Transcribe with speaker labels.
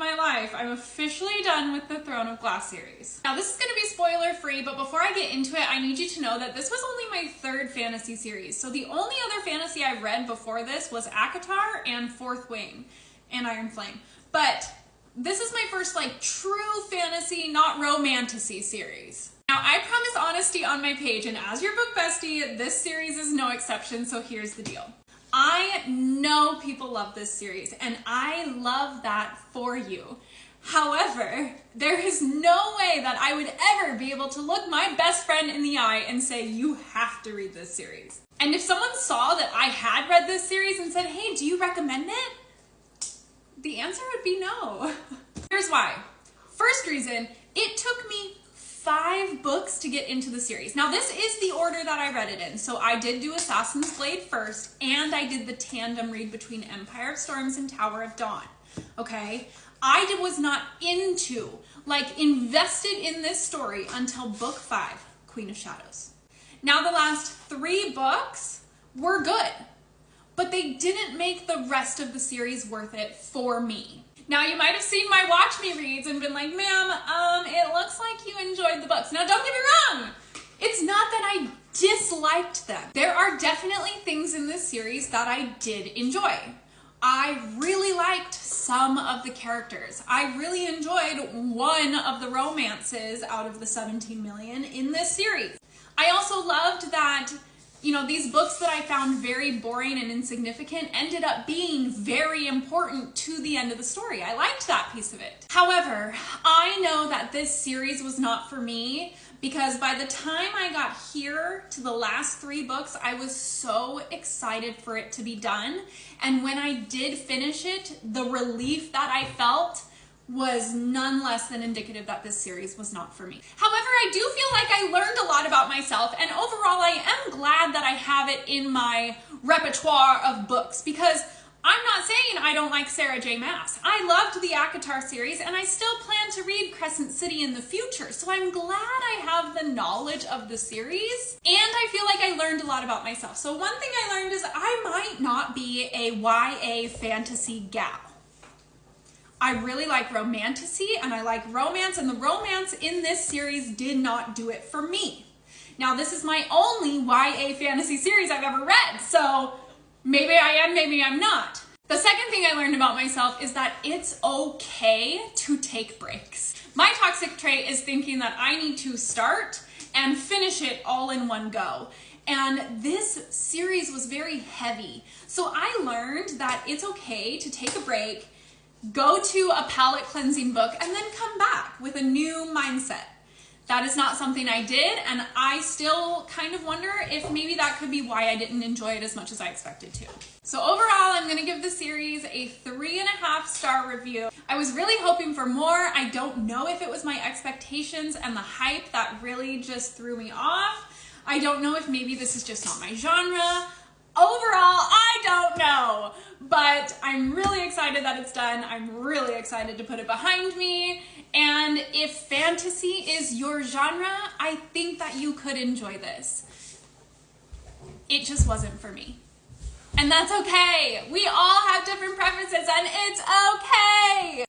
Speaker 1: my life, I'm officially done with the Throne of Glass series. Now this is going to be spoiler free, but before I get into it, I need you to know that this was only my third fantasy series. So the only other fantasy I read before this was ACOTAR and Fourth Wing and Iron Flame. But this is my first like true fantasy, not romantasy series. Now I promise honesty on my page, and as your book bestie, this series is no exception, so here's the deal. I know people love this series, and I love that for you. However, there is no way that I would ever be able to look my best friend in the eye and say, you have to read this series. And if someone saw that I had read this series and said, hey, do you recommend it? The answer would be no. Here's why. First reason, it took me 5 books to get into the series. Now this is the order that I read it in. So I did do Assassin's Blade first, and I did the tandem read between Empire of Storms and Tower of Dawn. Okay? I was not invested in this story until book 5, Queen of Shadows. Now the last 3 books were good, but they didn't make the rest of the series worth it for me. Now you might have seen my Watch Me reads and been like, ma'am, it looks like you enjoyed the books. Now don't get me wrong, it's not that I disliked them. There are definitely things in this series that I did enjoy. I really liked some of the characters. I really enjoyed one of the romances out of the 17 million in this series. I also loved that, you know, these books that I found very boring and insignificant ended up being very important to the end of the story. I liked that piece of it. However, I know that this series was not for me because by the time I got here to the last 3 books, I was so excited for it to be done. And when I did finish it, the relief that I felt was none less than indicative that this series was not for me. However, I do feel like I learned a lot about myself, and overall I am glad that I have it in my repertoire of books, because I'm not saying I don't like Sarah J. Maas. I loved the ACOTAR series, and I still plan to read Crescent City in the future, so I'm glad I have the knowledge of the series, and I feel like I learned a lot about myself. So one thing I learned is I might not be a YA fantasy gal. I really like romantasy, and I like romance, and the romance in this series did not do it for me. Now, this is my only YA fantasy series I've ever read, so maybe I am, maybe I'm not. The second thing I learned about myself is that it's okay to take breaks. My toxic trait is thinking that I need to start and finish it all in one go. And this series was very heavy. So I learned that it's okay to take a break, go to a palate cleansing book, and then come back with a new mindset. That is not something I did, and I still kind of wonder if maybe that could be why I didn't enjoy it as much as I expected to. So overall, I'm gonna give the series a 3.5-star review. I was really hoping for more. I don't know if it was my expectations and the hype that really just threw me off. I don't know if maybe this is just not my genre. Overall, I don't know, but I'm really excited that it's done. I'm really excited to put it behind me. And if fantasy is your genre, I think that you could enjoy this. It just wasn't for me. And that's okay. We all have different preferences, and it's okay.